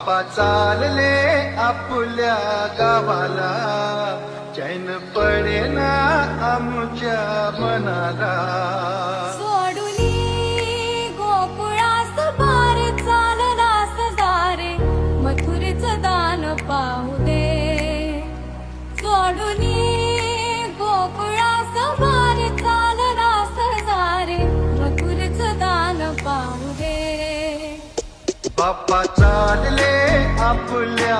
बाप्पा चालले आपुल्या गावाला, चैन पडेना आमच्या मनाला. सोडुनी गोकुळास बार चाललास दारे, मथुरेचं दान पाहू दे. सोडुनी गोकुळास बार चाललास दारे, मथुरेचं दान पाहू दे. बाप्पा चालले आपुल्या